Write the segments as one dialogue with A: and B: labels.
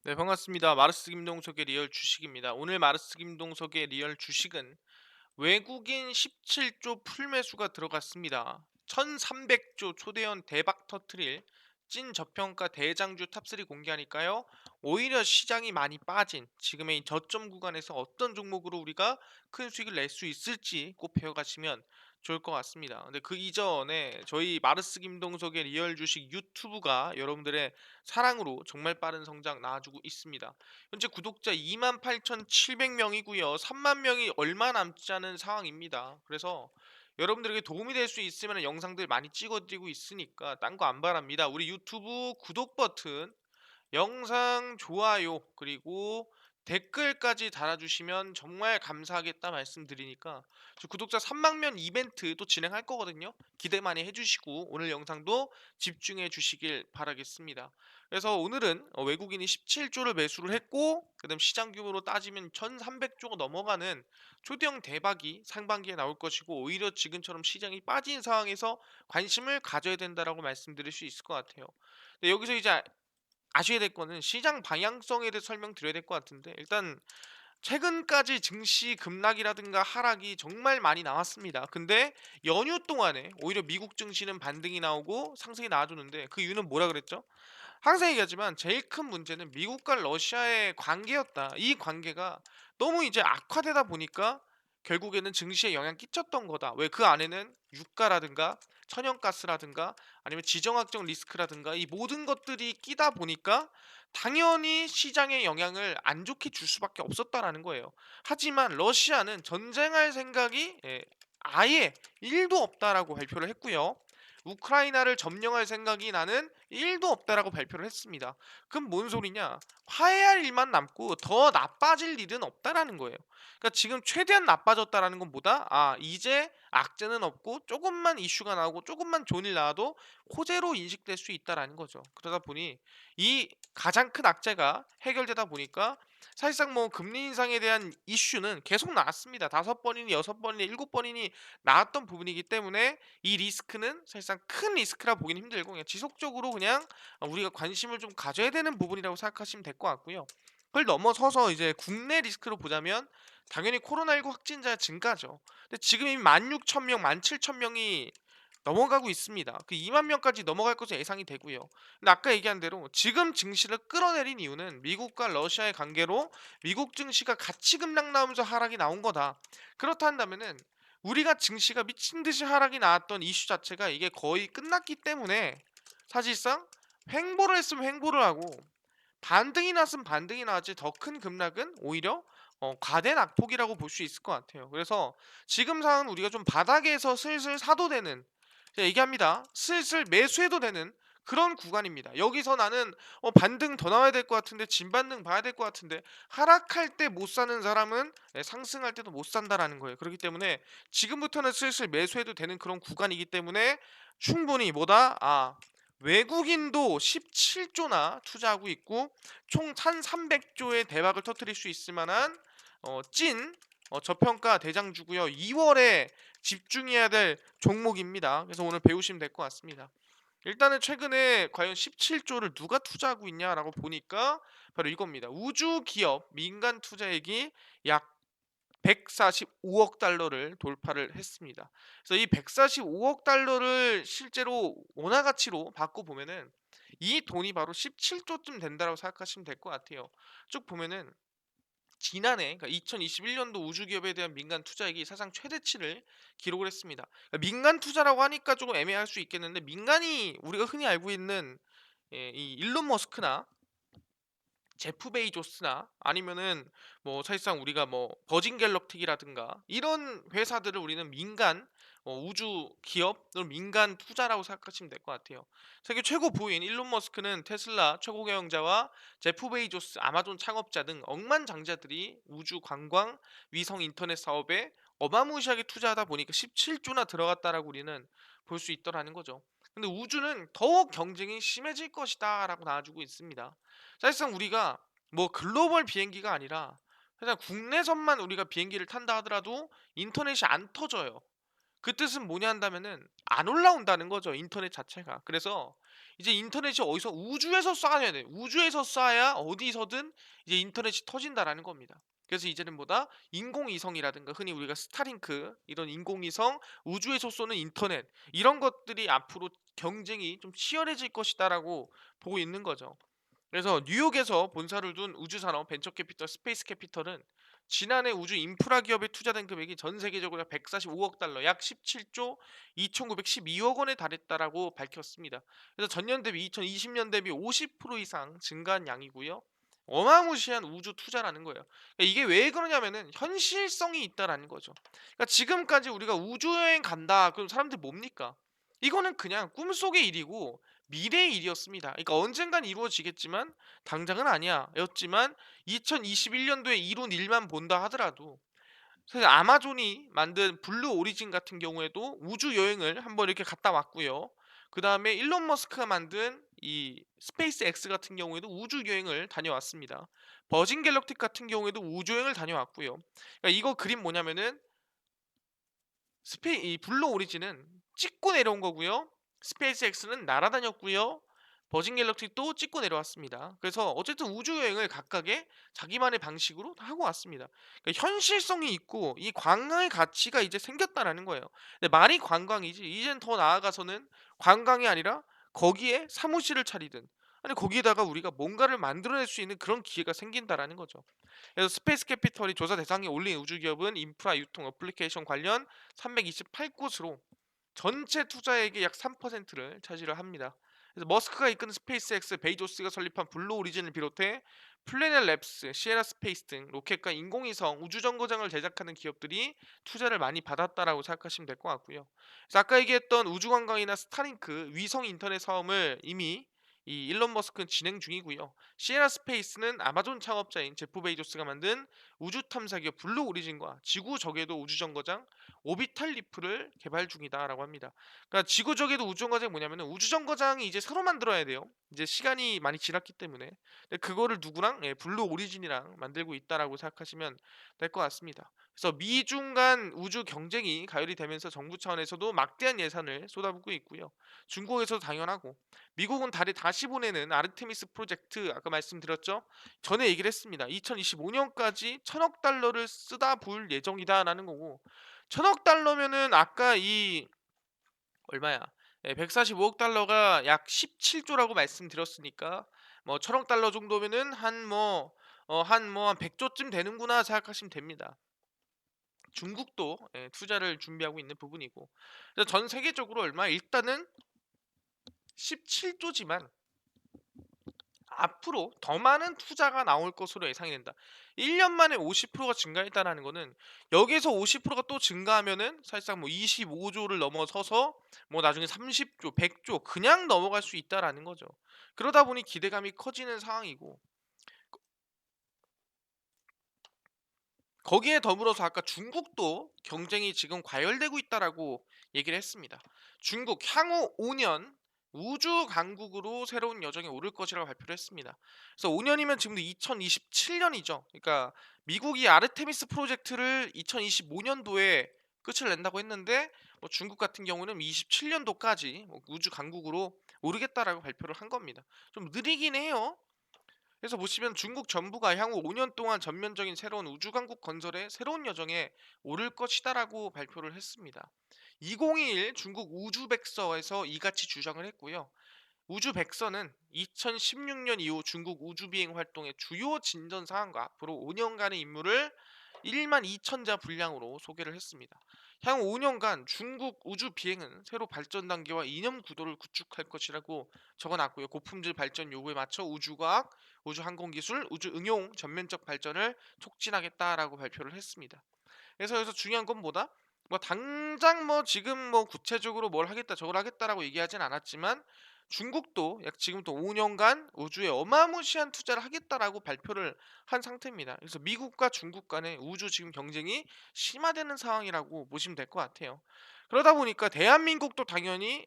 A: 네, 반갑습니다. 마르스 김동석의 리얼 주식입니다. 오늘 마르스 김동석의 리얼 주식은 외국인 17조 풀매수가 들어갔습니다. 1300조 초대형 대박 터트릴 찐 저평가 대장주 탑3 공개하니까요. 오히려 시장이 많이 빠진 지금의 이 저점 구간에서 어떤 종목으로 우리가 큰 수익을 낼 수 있을지 꼭 배워가시면 좋을 것 같습니다. 근데 그 이전에 저희 마르스 김동석의 리얼 주식 유튜브가 여러분들의 사랑으로 정말 빠른 성장 나와주고 있습니다. 현재 구독자 28,700명이고요. 3만 명이 얼마 남지 않은 상황입니다. 그래서 여러분들에게 도움이 될 수 있으면 영상들 많이 찍어드리고 있으니까 딴 거 안 바랍니다. 우리 유튜브 구독 버튼, 영상 좋아요, 그리고 댓글까지 달아주시면 정말 감사하겠다 말씀드리니까 저 구독자 3만 명 이벤트 또 진행할 거거든요. 기대 많이 해주시고 오늘 영상도 집중해 주시길 바라겠습니다. 그래서 오늘은 외국인이 17조를 매수를 했고 그다음 시장 규모로 따지면 1300조가 넘어가는 초대형 대박이 상반기에 나올 것이고 오히려 지금처럼 시장이 빠진 상황에서 관심을 가져야 된다라고 말씀드릴 수 있을 것 같아요. 근데 여기서 이제 아셔야 될 거는 시장 방향성에 대해서 설명드려야 될 것 같은데 일단 최근까지 증시 급락이라든가 하락이 정말 많이 나왔습니다. 근데 연휴 동안에 오히려 미국 증시는 반등이 나오고 상승이 나와줬는데 그 이유는 뭐라 그랬죠? 항상 얘기하지만 제일 큰 문제는 미국과 러시아의 관계였다. 이 관계가 너무 이제 악화되다 보니까 결국에는 증시에 영향 끼쳤던 거다. 왜 그 안에는 유가라든가 천연가스라든가 아니면 지정학적 리스크라든가 이 모든 것들이 끼다 보니까 당연히 시장에 영향을 안 좋게 줄 수밖에 없었다라는 거예요. 하지만 러시아는 전쟁할 생각이 아예 1도 없다라고 발표를 했고요. 우크라이나를 점령할 생각이 나는 1도 없다라고 발표를 했습니다. 그럼 뭔 소리냐? 화해할 일만 남고 더 나빠질 일은 없다라는 거예요. 그러니까 지금 최대한 나빠졌다라는 건 뭐다? 아, 이제 악재는 없고 조금만 이슈가 나오고 조금만 좋은 일 나와도 호재로 인식될 수 있다라는 거죠. 그러다 보니 이 가장 큰 악재가 해결되다 보니까 사실상 뭐 금리 인상에 대한 이슈는 계속 나왔습니다. 5번이니 6번이니 7번이니 나왔던 부분이기 때문에 이 리스크는 사실상 큰 리스크라 보기는 힘들고 그냥 지속적으로 그냥 우리가 관심을 좀 가져야 되는 부분이라고 생각하시면 될 것 같고요. 그걸 넘어서서 이제 국내 리스크로 보자면 당연히 코로나19 확진자 증가죠. 근데 지금 이미 16,000명, 17,000명이 넘어가고 있습니다. 그 2만 명까지 넘어갈 것으로 예상이 되고요. 근데 아까 얘기한 대로 지금 증시를 끌어내린 이유는 미국과 러시아의 관계로 미국 증시가 같이 급락 나오면서 하락이 나온 거다. 그렇다 한다면은 우리가 증시가 미친 듯이 하락이 나왔던 이슈 자체가 이게 거의 끝났기 때문에 사실상 횡보를 했으면 횡보를 하고 반등이 났으면 반등이 나왔지 더 큰 급락은 오히려 과대 낙폭이라고 볼 수 있을 것 같아요. 그래서 지금 상황은 우리가 좀 바닥에서 슬슬 사도 되는 제가 얘기합니다. 슬슬 매수해도 되는 그런 구간입니다. 여기서 나는 반등 더 나와야 될 것 같은데 진반등 봐야 될 것 같은데 하락할 때 못 사는 사람은 상승할 때도 못 산다라는 거예요. 그렇기 때문에 지금부터는 슬슬 매수해도 되는 그런 구간이기 때문에 충분히 뭐다? 외국인도 17조나 투자하고 있고 총 1,300조의 대박을 터뜨릴 수 있을 만한 찐 저평가 대장주고요. 2월에 집중해야 될 종목입니다. 그래서 오늘 배우시면 될 것 같습니다. 일단은 최근에 과연 17조를 누가 투자하고 있냐라고 보니까 바로 이겁니다. 우주 기업 민간 투자액이 약 145억 달러를 돌파를 했습니다. 그래서 이 145억 달러를 실제로 원화 가치로 바꿔 보면은 이 돈이 바로 17조쯤 된다라고 생각하시면 될 것 같아요. 쭉 보면은 지난해 그러니까 2021년도 우주 기업에 대한 민간 투자액이 사상 최대치를 기록을 했습니다. 그러니까 민간 투자라고 하니까 조금 애매할 수 있겠는데 민간이 우리가 흔히 알고 있는 이 일론 머스크나 제프 베이조스나 아니면은 뭐 사실상 우리가 뭐 버진 갤럭틱이라든가 이런 회사들을 우리는 민간 우주 기업 또는 민간 투자라고 생각하시면 될 것 같아요. 세계 최고 부인 일론 머스크는 테슬라 최고 경영자와 제프 베이조스 아마존 창업자 등 억만장자들이 우주 관광 위성 인터넷 사업에 어마무시하게 투자하다 보니까 17조나 들어갔다라고 우리는 볼 수 있더라는 거죠. 근데 우주는 더욱 경쟁이 심해질 것이다라고 나와주고 있습니다. 사실상 우리가 뭐 글로벌 비행기가 아니라 그냥 국내선만 우리가 비행기를 탄다 하더라도 인터넷이 안 터져요. 그 뜻은 뭐냐 한다면은 안 올라온다는 거죠. 인터넷 자체가. 그래서 이제 인터넷이 어디서 우주에서 쏴야 돼. 우주에서 쏴야 어디서든 이제 인터넷이 터진다라는 겁니다. 그래서 이제는 뭐다? 인공위성이라든가 흔히 우리가 스타링크 이런 인공위성, 우주에서 쏘는 인터넷 이런 것들이 앞으로 경쟁이 좀 치열해질 것이다라고 보고 있는 거죠. 그래서 뉴욕에서 본사를 둔 우주산업 벤처캐피털 스페이스 캐피털은 지난해 우주 인프라 기업에 투자된 금액이 전 세계적으로 약 145억 달러, 약 17조 2,912억 원에 달했다라고 밝혔습니다. 그래서 전년 대비 2020년 대비 50% 이상 증가한 양이고요. 어마무시한 우주 투자라는 거예요. 그러니까 이게 왜 그러냐면은 현실성이 있다라는 거죠. 그러니까 지금까지 우리가 우주 여행 간다. 그럼 사람들 뭡니까? 이거는 그냥 꿈속의 일이고 미래의 일이었습니다. 그러니까 언젠간 이루어지겠지만 당장은 아니야. 였지만 2021년도에 이룬 일만 본다 하더라도 사실 아마존이 만든 블루 오리진 같은 경우에도 우주 여행을 한번 이렇게 갔다 왔고요. 그 다음에 일론 머스크가 만든 이 스페이스 X 같은 경우에도 우주 여행을 다녀왔습니다. 버진 갤럭틱 같은 경우에도 우주 여행을 다녀왔고요. 그러니까 이거 그림 뭐냐면은 이 블루 오리진은 찍고 내려온 거고요. 스페이스 X는 날아다녔고요. 버진 갤럭틱도 찍고 내려왔습니다. 그래서 어쨌든 우주 여행을 각각의 자기만의 방식으로 다 하고 왔습니다. 그러니까 현실성이 있고 이 관광의 가치가 이제 생겼다라는 거예요. 근데 말이 관광이지 이젠 더 나아가서는 관광이 아니라 거기에 사무실을 차리든 아니 거기에다가 우리가 뭔가를 만들어낼 수 있는 그런 기회가 생긴다라는 거죠. 그래서 스페이스 캐피털이 조사 대상에 올린 우주 기업은 인프라 유통 어플리케이션 관련 328곳으로 전체 투자액의 약 3%를 차지를 합니다. 그래서 머스크가 이끄는 스페이스X, 베이조스가 설립한 블루 오리진을 비롯해 플래넷 랩스, 시에라 스페이스 등 로켓과 인공위성, 우주정거장을 제작하는 기업들이 투자를 많이 받았다라고 생각하시면 될 것 같고요. 그래서 아까 얘기했던 우주관광이나 스타링크, 위성 인터넷 사업을 이미 이 일론 머스크는 진행 중이고요. 시에라 스페이스는 아마존 창업자인 제프 베이조스가 만든 우주 탐사 기업 블루 오리진과 지구 적에도 우주정거장 오비탈 리프를 개발 중이다라고 합니다. 그러니까 지구적에도 우주정거장이 뭐냐면은 우주정거장이 이제 새로 만들어야 돼요. 이제 시간이 많이 지났기 때문에. 근데 그거를 누구랑 블루 오리진이랑 만들고 있다라고 생각하시면 될 것 같습니다. 그래서 미중 간 우주 경쟁이 가열이 되면서 정부 차원에서도 막대한 예산을 쏟아붓고 있고요. 중국에서도 당연하고 미국은 달에 다시 보내는 아르테미스 프로젝트 아까 말씀드렸죠. 전에 얘기를 했습니다. 2025년까지 1,000억 달러를 쓰다 부을 예정이다라는 거고 1,000억 달러면은 아까 이 얼마야? 145억 달러가 약 17조라고 말씀드렸으니까 뭐 1,000억 달러 정도면은 한 100조쯤 되는구나 생각하시면 됩니다. 중국도 투자를 준비하고 있는 부분이고 그래서 전 세계적으로 얼마 일단은 17조지만 앞으로 더 많은 투자가 나올 것으로 예상이 된다. 1년 만에 50%가 증가했다는 거는 여기서 50%가 또 증가하면은 사실상 뭐 25조를 넘어서서 뭐 나중에 30조, 100조 그냥 넘어갈 수 있다라는 거죠. 그러다 보니 기대감이 커지는 상황이고 거기에 더불어서 아까 중국도 경쟁이 지금 과열되고 있다라고 얘기를 했습니다. 중국 향후 5년 우주 강국으로 새로운 여정에 오를 것이라고 발표를 했습니다. 그래서 5년이면 지금도 2027년이죠. 그러니까 미국이 아르테미스 프로젝트를 2025년도에 끝을 낸다고 했는데 뭐 중국 같은 경우는 27년도까지 우주 강국으로 오르겠다라고 발표를 한 겁니다. 좀 느리긴 해요. 그래서 보시면 중국 정부가 향후 5년 동안 전면적인 새로운 우주 강국 건설에 새로운 여정에 오를 것이다라고 발표를 했습니다. 2021 중국 우주백서에서 이같이 주장을 했고요. 우주백서는 2016년 이후 중국 우주비행 활동의 주요 진전 사항과 앞으로 5년간의 임무를 1만 2천자 분량으로 소개를 했습니다. 향후 5년간 중국 우주 비행은 새로 발전 단계와 이념 구도를 구축할 것이라고 적어놨고요. 고품질 발전 요구에 맞춰 우주과학, 우주항공기술, 우주 응용 전면적 발전을 촉진하겠다라고 발표를 했습니다. 그래서 여기서 중요한 건 뭐다? 뭐 당장 뭐 지금 뭐 구체적으로 뭘 하겠다 저걸 하겠다라고 얘기하진 않았지만 중국도 약 지금부터 5년간 우주에 어마무시한 투자를 하겠다라고 발표를 한 상태입니다. 그래서 미국과 중국 간의 우주 지금 경쟁이 심화되는 상황이라고 보시면 될 것 같아요. 그러다 보니까 대한민국도 당연히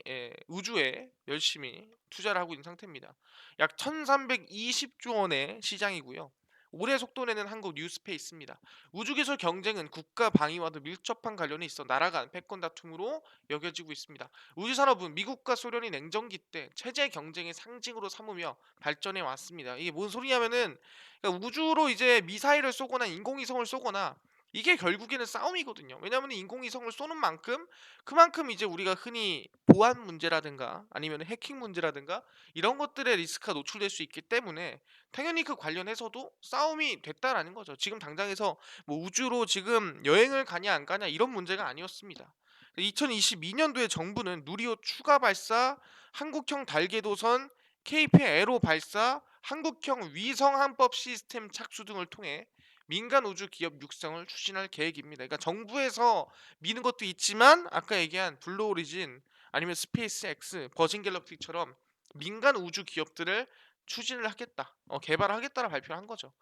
A: 우주에 열심히 투자를 하고 있는 상태입니다. 약 1320조 원의 시장이고요. 올해 속도 내는 한국 뉴스페이스입니다. 우주기술 경쟁은 국가 방위와도 밀접한 관련이 있어 나라 간 패권 다툼으로 여겨지고 있습니다. 우주산업은 미국과 소련이 냉전기 때 체제 경쟁의 상징으로 삼으며 발전해 왔습니다. 이게 뭔 소리냐면은, 그러니까 우주로 이제 미사일을 쏘거나 인공위성을 쏘거나 이게 결국에는 싸움이거든요. 왜냐하면 인공위성을 쏘는 만큼 그만큼 이제 우리가 흔히 보안 문제라든가 아니면 해킹 문제라든가 이런 것들의 리스크가 노출될 수 있기 때문에 당연히 그 관련해서도 싸움이 됐다라는 거죠. 지금 당장에서 뭐 우주로 지금 여행을 가냐 안 가냐 이런 문제가 아니었습니다. 2022년도에 정부는 누리호 추가 발사, 한국형 달궤도선, KP 에로 발사, 한국형 위성 항법 시스템 착수 등을 통해 민간 우주 기업 육성을 추진할 계획입니다. 그러니까 정부에서 미는 것도 있지만 아까 얘기한 블루 오리진 아니면 스페이스 X, 버진 갤럭틱처럼 민간 우주 기업들을 추진을 하겠다, 개발을 하겠다라 발표를 한 거죠.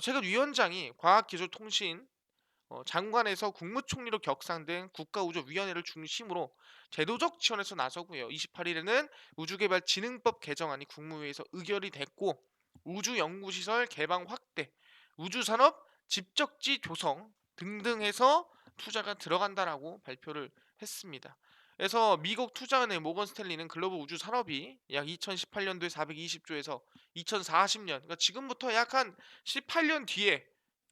A: 최근 위원장이 과학기술통신 장관에서 국무총리로 격상된 국가우주위원회를 중심으로 제도적 지원에서 나서고요. 28일에는 우주개발진흥법 개정안이 국무회의에서 의결이 됐고 우주연구시설 개방 확대, 우주산업 집적지 조성 등등 해서 투자가 들어간다라고 발표를 했습니다. 그래서 미국 투자은행 모건 스탠리는 글로벌 우주 산업이 약 2018년도에 420조에서 2040년, 그러니까 지금부터 약 한 18년 뒤에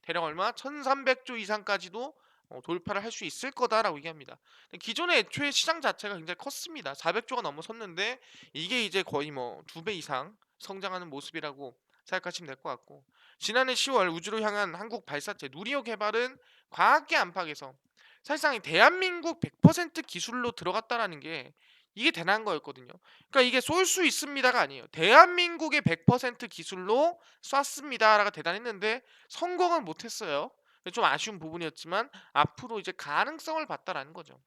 A: 대략 얼마 1300조 이상까지도 돌파를 할 수 있을 거다라고 얘기합니다. 기존의 애초에 시장 자체가 굉장히 컸습니다. 400조가 넘어섰는데 이게 이제 거의 뭐 2배 이상 성장하는 모습이라고 생각하시면 될 것 같고, 지난해 10월 우주로 향한 한국 발사체 누리호 개발은 과학계 안팎에서 사실상 이 대한민국 100% 기술로 들어갔다라는 게 이게 대단한 거였거든요. 그러니까 이게 쏠 수 있습니다가 아니에요. 대한민국의 100% 기술로 쐈습니다라가 대단했는데 성공은 못했어요. 좀 아쉬운 부분이었지만 앞으로 이제 가능성을 봤다라는 거죠.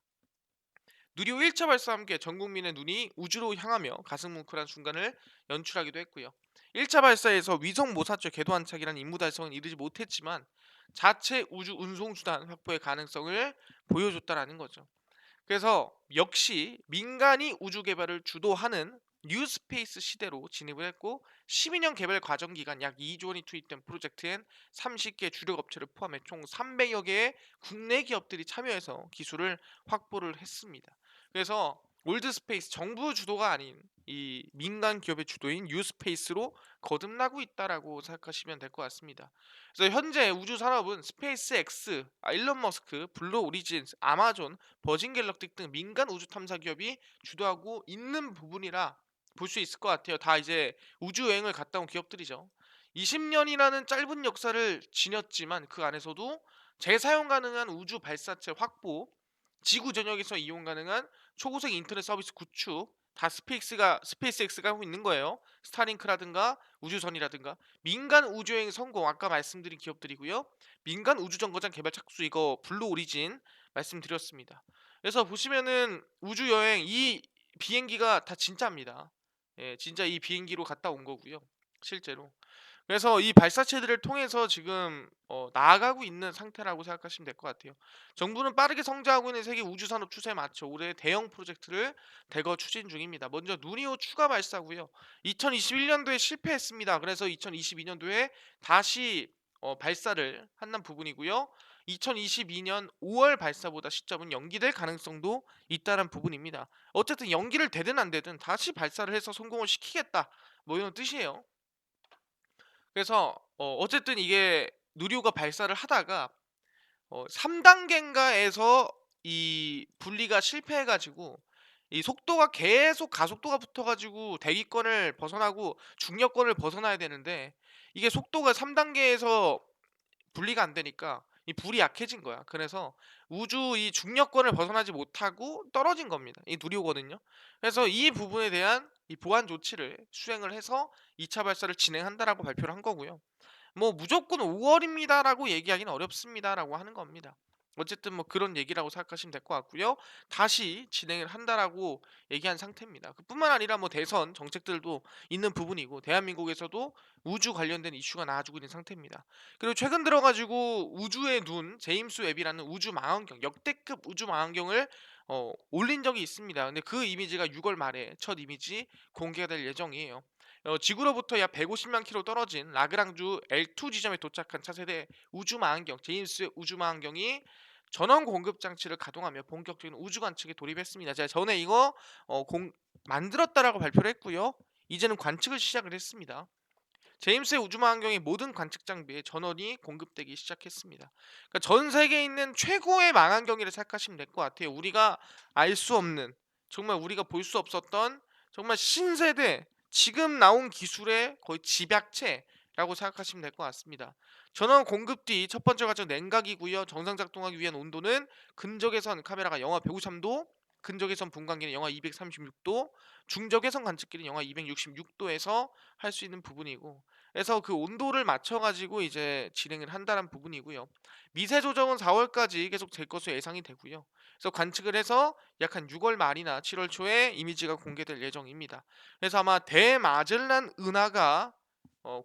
A: 누리호 1차 발사와 함께 전 국민의 눈이 우주로 향하며 가슴 뭉클한 순간을 연출하기도 했고요. 1차 발사에서 위성 모사체 궤도 안착이라는 임무 달성은 이르지 못했지만 자체 우주 운송 수단 확보의 가능성을 보여줬다라는 거죠. 그래서 역시 민간이 우주 개발을 주도하는 뉴스페이스 시대로 진입을 했고 12년 개발 과정 기간 약 2조 원이 투입된 프로젝트엔 30개 주력 업체를 포함해 총 300여 개의 국내 기업들이 참여해서 기술을 확보를 했습니다. 그래서 올드스페이스 정부 주도가 아닌 이 민간 기업의 주도인 뉴스페이스로 거듭나고 있다라고 생각하시면 될 것 같습니다. 그래서 현재 우주 산업은 스페이스 X, 일론 머스크, 블루 오리진, 아마존, 버진 갤럭틱 등 민간 우주 탐사 기업이 주도하고 있는 부분이라 볼 수 있을 것 같아요. 다 이제 우주 여행을 갔다 온 기업들이죠. 20년이라는 짧은 역사를 지녔지만 그 안에서도 재사용 가능한 우주 발사체 확보, 지구 전역에서 이용 가능한 초고속 인터넷 서비스 구축 다 스페이스X가 하고 있는 거예요. 스타링크라든가 우주선이라든가 민간 우주여행 성공 아까 말씀드린 기업들이고요. 민간 우주정거장 개발 착수 이거 블루 오리진 말씀드렸습니다. 그래서 보시면은 우주여행 이 비행기가 다 진짜입니다. 예, 진짜 이 비행기로 갔다 온 거고요. 실제로. 그래서 이 발사체들을 통해서 지금 나아가고 있는 상태라고 생각하시면 될 것 같아요. 정부는 빠르게 성장하고 있는 세계 우주 산업 추세에 맞춰 올해 대형 프로젝트를 대거 추진 중입니다. 먼저 누리호 추가 발사고요. 2021년도에 실패했습니다. 그래서 2022년도에 다시 발사를 한다는 부분이고요. 2022년 5월 발사보다 시점은 연기될 가능성도 있다는 부분입니다. 어쨌든 연기를 되든 안 되든 다시 발사를 해서 성공을 시키겠다. 뭐 이런 뜻이에요. 그래서 어쨌든 이게 누리호가 발사를 하다가 3단계인가에서 이 분리가 실패해 가지고 이 속도가 계속 가속도가 붙어 가지고 대기권을 벗어나고 중력권을 벗어나야 되는데 이게 속도가 3단계에서 분리가 안 되니까 이 불이 약해진 거야. 그래서 우주 이 중력권을 벗어나지 못하고 떨어진 겁니다. 이 누리호거든요. 그래서 이 부분에 대한 이 보안 조치를 수행을 해서 2차 발사를 진행한다라고 발표를 한 거고요. 뭐 무조건 5월입니다라고 얘기하기는 어렵습니다라고 하는 겁니다. 어쨌든 뭐 그런 얘기라고 생각하시면 될 것 같고요. 다시 진행을 한다라고 얘기한 상태입니다. 그뿐만 아니라 뭐 대선 정책들도 있는 부분이고 대한민국에서도 우주 관련된 이슈가 나와주고 있는 상태입니다. 그리고 최근 들어가지고 우주의 눈 제임스 웹이라는 우주 망원경 역대급 우주 망원경을 올린 적이 있습니다. 근데 그 이미지가 6월 말에 첫 이미지 공개가 될 예정이에요. 지구로부터 약 150만 킬로 떨어진 라그랑주 L2 지점에 도착한 차세대 우주망원경 제임스 우주망원경이 전원 공급 장치를 가동하며 본격적인 우주 관측에 돌입했습니다. 제가 전에 이거 만들었다라고 발표를 했고요. 이제는 관측을 시작을 했습니다. 제임스의 우주망원경의 모든 관측 장비에 전원이 공급되기 시작했습니다. 그러니까 전 세계에 있는 최고의 망원경이라 생각하시면 될 것 같아요. 우리가 알 수 없는, 정말 우리가 볼 수 없었던 정말 신세대, 지금 나온 기술의 거의 집약체라고 생각하시면 될 것 같습니다. 전원 공급 뒤 첫 번째 과정 냉각이고요. 정상 작동하기 위한 온도는 근적외선 카메라가 영하 153도, 근적외선 분광기는 영하 236도, 중적외선 관측기는 영하 266도에서 할 수 있는 부분이고, 그래서 그 온도를 맞춰가지고 이제 진행을 한다는 부분이고요. 미세 조정은 4월까지 계속 될 것으로 예상이 되고요. 그래서 관측을 해서 약 한 6월 말이나 7월 초에 이미지가 공개될 예정입니다. 그래서 아마 대마젤란 은하가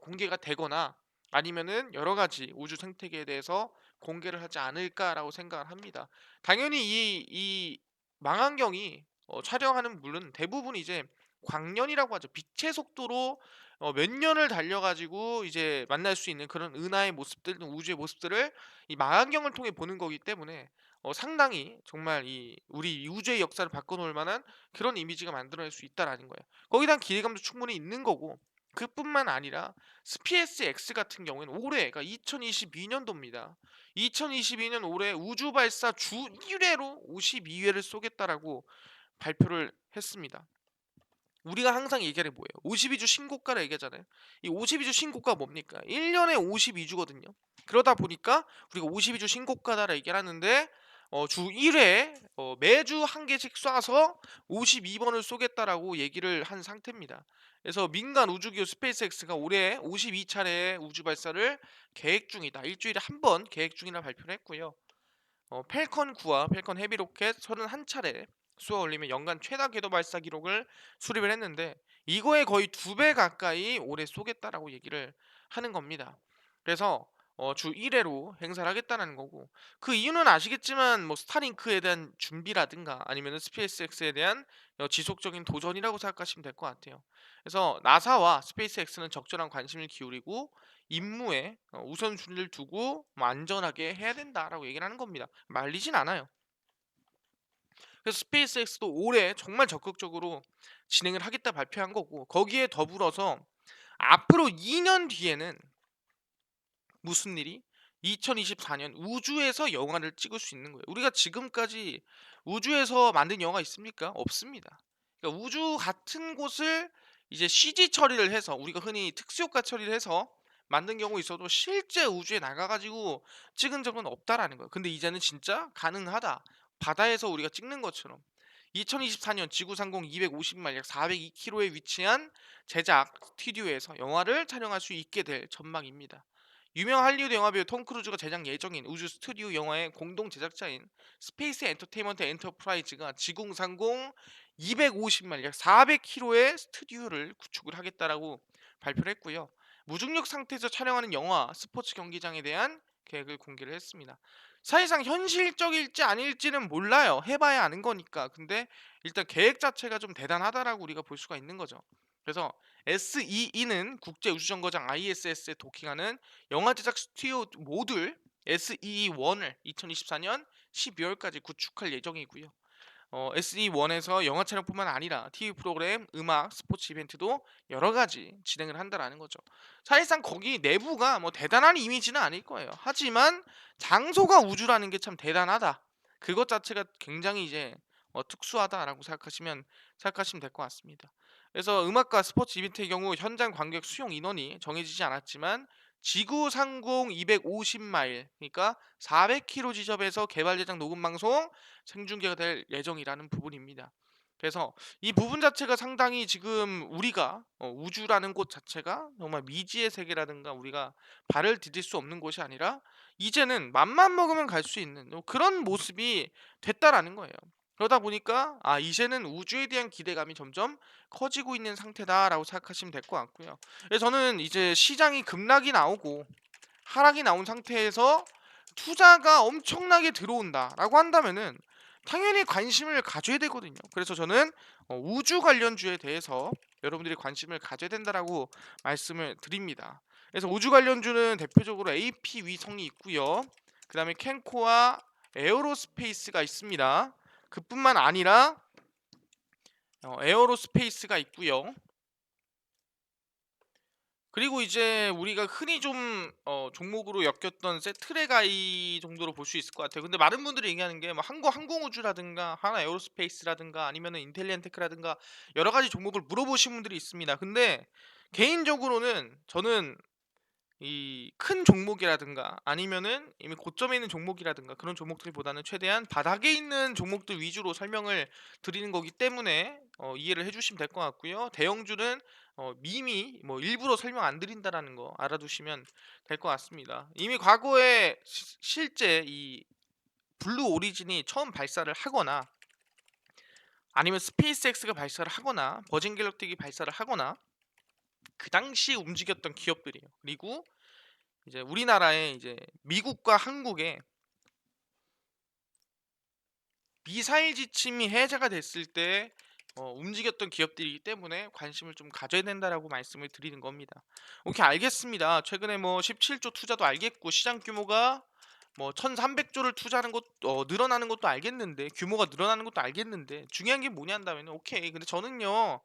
A: 공개가 되거나 아니면은 여러 가지 우주 생태계에 대해서 공개를 하지 않을까라고 생각을 합니다. 당연히 이 망원경이 촬영하는 물은 대부분 이제 광년이라고 하죠. 빛의 속도로 몇 년을 달려가지고 이제 만날 수 있는 그런 은하의 모습들, 우주의 모습들을 이 망원경을 통해 보는 거기 때문에 상당히 정말 이 우리 우주의 역사를 바꿔놓을 만한 그런 이미지가 만들어낼 수 있다라는 거예요. 거기에 대한 기대감도 충분히 있는 거고, 그뿐만 아니라 스페이스X 같은 경우에는 올해, 그러니까 2022년도입니다. 2022년 올해 우주 발사 주 1회로 52회를 쏘겠다라고 발표를 했습니다. 우리가 항상 얘기하는 뭐예요? 52주 신고가를 얘기하잖아요. 이 52주 신고가 뭡니까? 1년에 52주거든요. 그러다 보니까 우리가 52주 신고가다라 얘기를 하는데 주 1회 매주 한 개씩 쏴서 52번을 쏘겠다라고 얘기를 한 상태입니다. 그래서 민간 우주기구 스페이스X가 올해 52차례의 우주 발사를 계획 중이다. 일주일에 한 번 계획 중이라 발표를 했고요. 펠컨 9와 펠컨 헤비 로켓 31차례 쏘아 올리며 연간 최다 궤도 발사 기록을 수립을 했는데, 이거에 거의 2배 가까이 올해 쏘겠다라고 얘기를 하는 겁니다. 그래서 주 1회로 행사를 하겠다는 거고, 그 이유는 아시겠지만 뭐 스타링크에 대한 준비라든가 아니면 스페이스X에 대한 지속적인 도전이라고 생각하시면 될 것 같아요. 그래서 나사와 스페이스X는 적절한 관심을 기울이고 임무에 우선순위를 두고 뭐 안전하게 해야 된다라고 얘기를 하는 겁니다. 말리진 않아요. 그래서 스페이스X도 올해 정말 적극적으로 진행을 하겠다 발표한 거고, 거기에 더불어서 앞으로 2년 뒤에는 무슨 일이 2024년 우주에서 영화를 찍을 수 있는 거예요. 우리가 지금까지 우주에서 만든 영화 있습니까? 없습니다. 그러니까 우주 같은 곳을 이제 CG 처리를 해서, 우리가 흔히 특수효과 처리를 해서 만든 경우 있어도 실제 우주에 나가가지고 찍은 적은 없다라는 거예요. 근데 이제는 진짜 가능하다. 바다에서 우리가 찍는 것처럼 2024년 지구상공 250마일 약 402km에 위치한 제작 스튜디오에서 영화를 촬영할 수 있게 될 전망입니다. 유명 할리우드 영화배우 톰 크루즈가 제작 예정인 우주 스튜디오 영화의 공동 제작자인 스페이스 엔터테인먼트 엔터프라이즈가 지구상공 250마일 약 400km의 스튜디오를 구축을 하겠다라고 발표를 했고요. 무중력 상태에서 촬영하는 영화, 스포츠 경기장에 대한 계획을 공개를 했습니다. 사실상 현실적일지 아닐지는 몰라요. 해봐야 아는 거니까. 근데 일단 계획 자체가 좀 대단하다라고 우리가 볼 수가 있는 거죠. 그래서 SEE는 국제우주정거장 ISS에 도킹하는 영화 제작 스튜디오 모듈 SEE1을 2024년 12월까지 구축할 예정이고요. SE1에서 영화 촬영뿐만 아니라 TV 프로그램, 음악, 스포츠 이벤트도 여러 가지 진행을 한다라는 거죠. 사실상 거기 내부가 뭐 대단한 이미지는 아닐 거예요. 하지만 장소가 우주라는 게 참 대단하다. 그것 자체가 굉장히 이제 특수하다라고 생각하시면 될 것 같습니다. 그래서 음악과 스포츠 이벤트의 경우 현장 관객 수용 인원이 정해지지 않았지만 지구 상공 250마일, 그러니까 400km 지점에서 개발 제작 녹음 방송 생중계가 될 예정이라는 부분입니다. 그래서 이 부분 자체가 상당히 지금 우리가 우주라는 곳 자체가 정말 미지의 세계라든가 우리가 발을 디딜 수 없는 곳이 아니라 이제는 맘만 먹으면 갈 수 있는 그런 모습이 됐다라는 거예요. 그러다 보니까 이제는 우주에 대한 기대감이 점점 커지고 있는 상태다라고 생각하시면 될 것 같고요. 그래서 저는 이제 시장이 급락이 나오고 하락이 나온 상태에서 투자가 엄청나게 들어온다라고 한다면은 당연히 관심을 가져야 되거든요. 그래서 저는 우주 관련주에 대해서 여러분들이 관심을 가져야 된다라고 말씀을 드립니다. 그래서 우주 관련주는 대표적으로 AP 위성이 있고요. 그다음에 캔코와 에어로스페이스가 있습니다. 그뿐만 아니라 에어로스페이스가 있고요. 그리고 이제 우리가 흔히 좀 종목으로 엮였던 세트레가이 정도로 볼 수 있을 것 같아요. 근데 많은 분들이 얘기하는 게 뭐 항공우주라든가 하나 에어로스페이스라든가 아니면은 인텔리안테크라든가 여러 가지 종목을 물어보신 분들이 있습니다. 근데 개인적으로는 저는 이 큰 종목이라든가 아니면은 이미 고점에 있는 종목이라든가 그런 종목들보다는 최대한 바닥에 있는 종목들 위주로 설명을 드리는 거기 때문에 이해를 해주시면 될 것 같고요. 대형주는 미미 뭐 일부러 설명 안 드린다라는 거 알아두시면 될 것 같습니다. 이미 과거에 실제 이 블루 오리진이 처음 발사를 하거나 아니면 스페이스X가 발사를 하거나 버진 갤럭틱이 발사를 하거나 그 당시 움직였던 기업들이에요. 그리고 이제 우리나라의 이제 미국과 한국의 미사일 지침이 해제가 됐을 때 움직였던 기업들이기 때문에 관심을 좀 가져야 된다라고 말씀을 드리는 겁니다. 오케이, 알겠습니다. 최근에 뭐 17조 투자도 알겠고 시장 규모가 뭐 1,300조를 투자하는 것 늘어나는 것도 알겠는데 규모가 늘어나는 것도 알겠는데 중요한 게 뭐냐 한다면 오케이. 근데 저는요.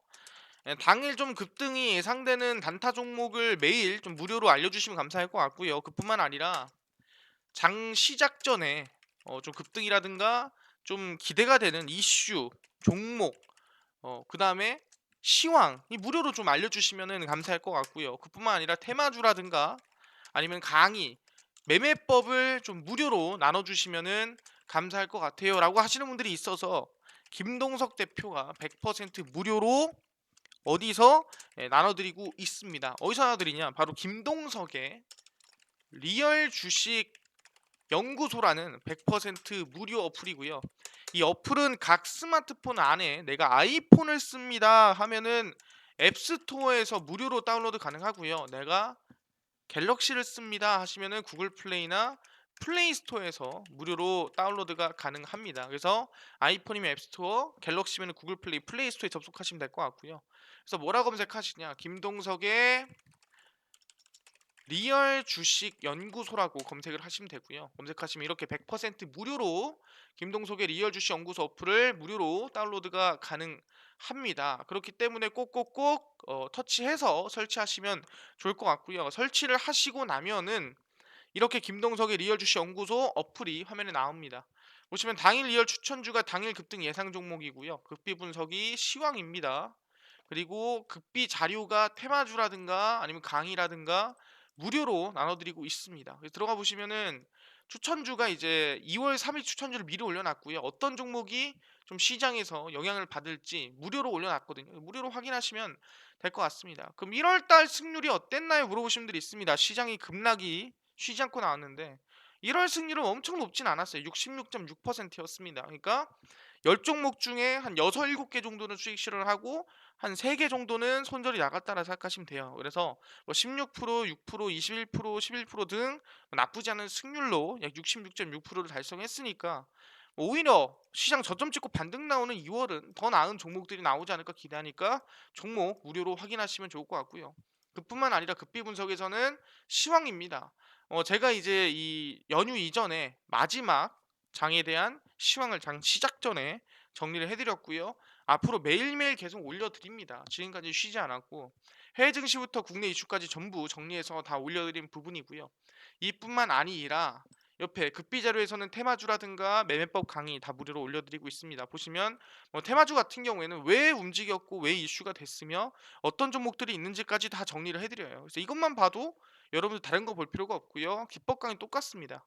A: 당일 좀 급등이 예상되는 단타 종목을 매일 좀 무료로 알려주시면 감사할 것 같고요. 그뿐만 아니라 장 시작 전에 좀 급등이라든가 좀 기대가 되는 이슈, 종목, 그다음에 시황 이 무료로 좀 알려주시면은 감사할 것 같고요. 그뿐만 아니라 테마주라든가 아니면 강의, 매매법을 좀 무료로 나눠주시면은 감사할 것 같아요라고 하시는 분들이 있어서 김동석 대표가 100% 무료로 어디서 나눠드리고 있습니다. 어디서 나눠드리냐? 바로 김동석의 리얼 주식 연구소라는 100% 무료 어플이고요. 이 어플은 각 스마트폰 안에 내가 아이폰을 씁니다 하면은 앱스토어에서 무료로 다운로드 가능하고요. 내가 갤럭시를 씁니다 하시면은 구글 플레이나 플레이 스토어에서 무료로 다운로드가 가능합니다. 그래서 아이폰이면 앱스토어, 갤럭시면 구글 플레이, 플레이 스토어에 접속하시면 될 것 같고요. 그래서 뭐라 검색하시냐? 김동석의 리얼 주식 연구소라고 검색을 하시면 되고요. 검색하시면 이렇게 100% 무료로 김동석의 리얼 주식 연구소 어플을 무료로 다운로드가 가능합니다. 그렇기 때문에 꼭꼭꼭 터치해서 설치하시면 좋을 것 같고요. 설치를 하시고 나면은 이렇게 김동석의 리얼 주식 연구소 어플이 화면에 나옵니다. 보시면 당일 리얼 추천주가 당일 급등 예상 종목이고요. 급비 분석이 시황입니다. 그리고 급비 자료가 테마주라든가 아니면 강의라든가 무료로 나눠드리고 있습니다. 그래서 들어가 보시면은 추천주가 이제 2월 3일 추천주를 미리 올려놨고요. 어떤 종목이 좀 시장에서 영향을 받을지 무료로 올려놨거든요. 무료로 확인하시면 될 것 같습니다. 그럼 1월달 승률이 어땠나요? 물어보시는 분들이 있습니다. 시장이 급락이 쉬지 않고 나왔는데 1월 승률은 엄청 높진 않았어요. 66.6%였습니다. 그러니까 10종목 중에 한 6, 7개 정도는 수익 실현을 하고 한 3개 정도는 손절이 나갔다라 생각하시면 돼요. 그래서 뭐 16%, 6%, 21%, 11%등 나쁘지 않은 승률로 약 66.6%를 달성했으니까 오히려 시장 저점 찍고 반등 나오는 2월은 더 나은 종목들이 나오지 않을까 기대하니까 종목 무료로 확인하시면 좋을 것 같고요. 그뿐만 아니라 급비 분석에서는 시황입니다. 제가 이제 이 연휴 이전에 마지막 장에 대한 시황을 장 시작 전에 정리를 해드렸고요. 앞으로 매일매일 계속 올려드립니다. 지금까지 쉬지 않았고 해외 증시부터 국내 이슈까지 전부 정리해서 다 올려드린 부분이고요. 이뿐만 아니라 옆에 급비 자료에서는 테마주라든가 매매법 강의 다 무료로 올려드리고 있습니다. 보시면 뭐 테마주 같은 경우에는 왜 움직였고 왜 이슈가 됐으며 어떤 종목들이 있는지까지 다 정리를 해드려요. 그래서 이것만 봐도 여러분들 다른 거 볼 필요가 없고요. 기법 강의 똑같습니다.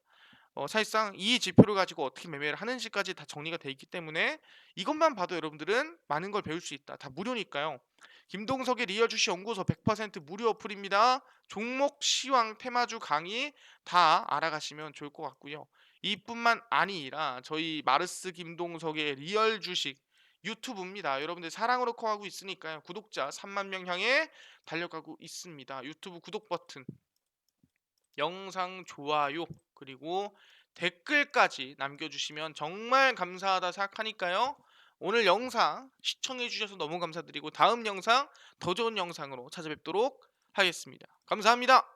A: 사실상 이 지표를 가지고 어떻게 매매를 하는지까지 다 정리가 돼 있기 때문에 이것만 봐도 여러분들은 많은 걸 배울 수 있다. 다 무료니까요. 김동석의 리얼 주식 연구소 100% 무료 어플입니다. 종목, 시황, 테마주 강의 다 알아가시면 좋을 것 같고요. 이뿐만 아니라 저희 마르스 김동석의 리얼 주식 유튜브입니다. 여러분들 사랑으로 커가고 있으니까요. 구독자 3만 명 향해 달려가고 있습니다. 유튜브 구독 버튼 영상 좋아요 그리고 댓글까지 남겨주시면 정말 감사하다 생각하니까요. 오늘 영상 시청해 주셔서 너무 감사드리고 다음 영상 더 좋은 영상으로 찾아뵙도록 하겠습니다. 감사합니다.